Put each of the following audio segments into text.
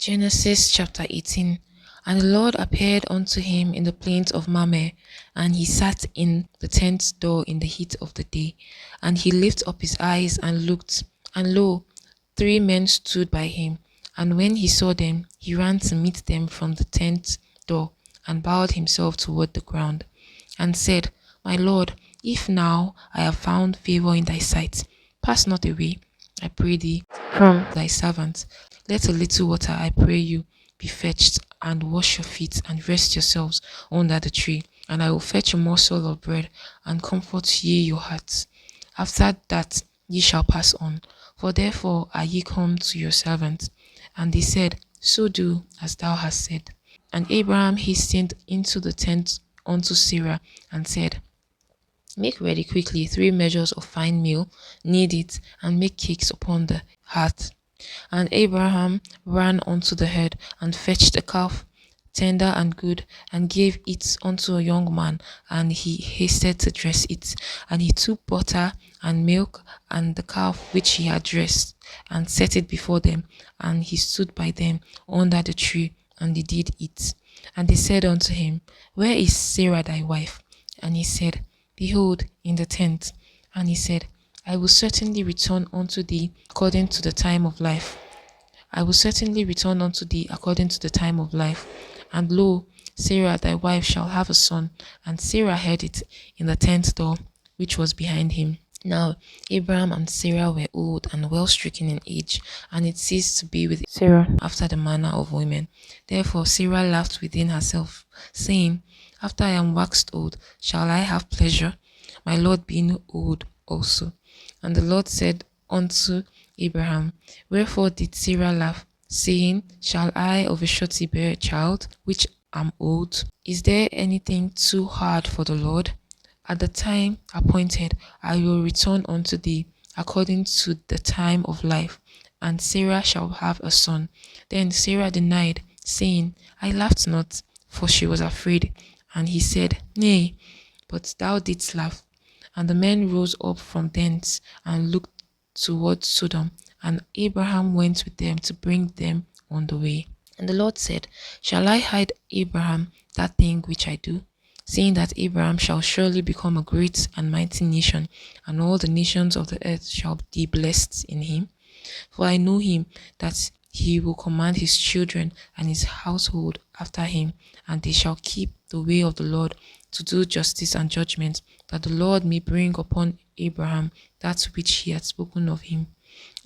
Genesis chapter 18. And the Lord appeared unto him in the plains of Mamre, and he sat in the tent door in the heat of the day. And he lifted up his eyes and looked, and lo, 3 men stood by him. And when he saw them, he ran to meet them from the tent door, and bowed himself toward the ground, and said, My Lord, if now I have found favor in thy sight, pass not away, I pray thee, from thy servant. Let a little water, I pray you, be fetched, and wash your feet, and rest yourselves under the tree. And I will fetch a morsel of bread, and comfort ye your hearts. After that ye shall pass on, for therefore are ye come to your servant. And they said, So do as thou hast said. And Abraham hastened into the tent unto Sarah, and said, Make ready quickly 3 measures of fine meal, knead it, and make cakes upon the hearth. And Abraham ran unto the herd, and fetched a calf, tender and good, and gave it unto a young man, and he hasted to dress it. And he took butter and milk, and the calf which he had dressed, and set it before them. And he stood by them under the tree, and they did eat. And they said unto him, Where is Sarah thy wife? And he said, Behold, in the tent. And he said, I will certainly return unto thee according to the time of life. I will certainly return unto thee according to the time of life. And lo, Sarah thy wife shall have a son. And Sarah heard it in the tent door, which was behind him. Now Abraham and Sarah were old and well stricken in age, and it ceased to be with Sarah after the manner of women. Therefore Sarah laughed within herself, saying, After I am waxed old, shall I have pleasure, my Lord being old also? And the Lord said unto Abraham, Wherefore did Sarah laugh, saying, Shall I of a surety bear a child, which am old? Is there anything too hard for the Lord? At the time appointed, I will return unto thee according to the time of life, and Sarah shall have a son. Then Sarah denied, saying, I laughed not, for she was afraid. And he said, Nay, but thou didst laugh. And the men rose up from thence, and looked toward Sodom, and Abraham went with them to bring them on the way. And the Lord said, Shall I hide Abraham that thing which I do? Seeing that Abraham shall surely become a great and mighty nation, and all the nations of the earth shall be blessed in him. For I know him, that he will command his children and his household after him, and they shall keep the way of the Lord, to do justice and judgment, that the Lord may bring upon Abraham that which he had spoken of him.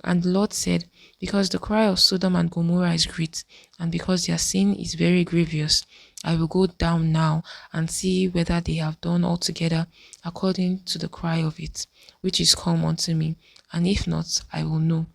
And the Lord said, Because the cry of Sodom and Gomorrah is great, and because their sin is very grievous, I will go down now and see whether they have done altogether according to the cry of it, which is come unto me, and if not, I will know.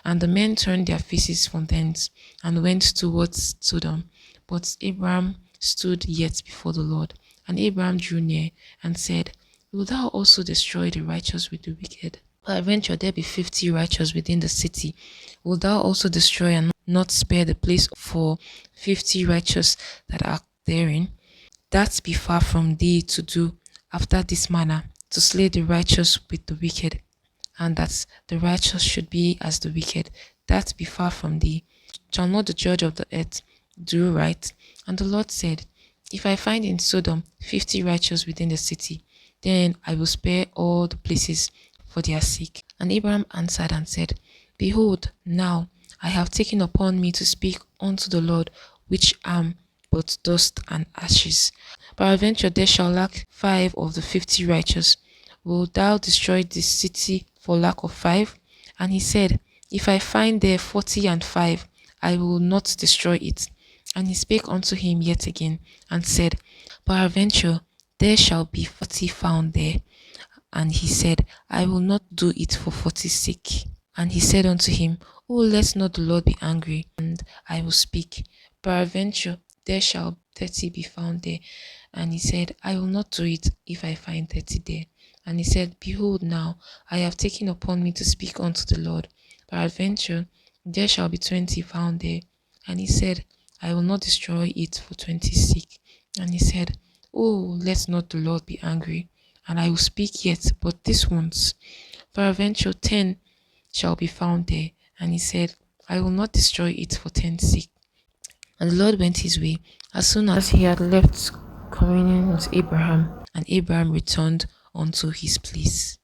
And the men turned their faces from thence, and went towards Sodom. But Abraham stood yet before the Lord. And Abraham drew near, and said, Wilt thou also destroy the righteous with the wicked? Peradventure there be 50 righteous within the city. Wilt thou also destroy and not spare the place for 50 righteous that are therein? That be far from thee to do after this manner, to slay the righteous with the wicked, and that the righteous should be as the wicked. That be far from thee. Shall not the judge of the earth do right? And the Lord said, If I find in Sodom 50 righteous within the city, then I will spare all the places for their sake. And Abraham answered and said, Behold, now I have taken upon me to speak unto the Lord, which am but dust and ashes. Peradventure there shall lack 5 of the 50 righteous. Wilt thou destroy this city for lack of 5? And he said, If I find there 40 and 5, I will not destroy it. And he spake unto him yet again, and said, Peradventure there shall be 40 found there. And he said, I will not do it for 40's sake. And he said unto him, Oh, let not the Lord be angry, and I will speak. Peradventure there shall 30 be found there. And he said, I will not do it if I find 30 there. And he said, Behold, now I have taken upon me to speak unto the Lord. Peradventure there shall be 20 found there. And he said, I will not destroy it for 20's sake. And he said, Oh, let not the Lord be angry, and I will speak yet but this once. Peradventure 10 shall be found there. And he said, I will not destroy it for 10's sake. And the Lord went his way as soon as he had left communion with Abraham, and Abraham returned unto his place.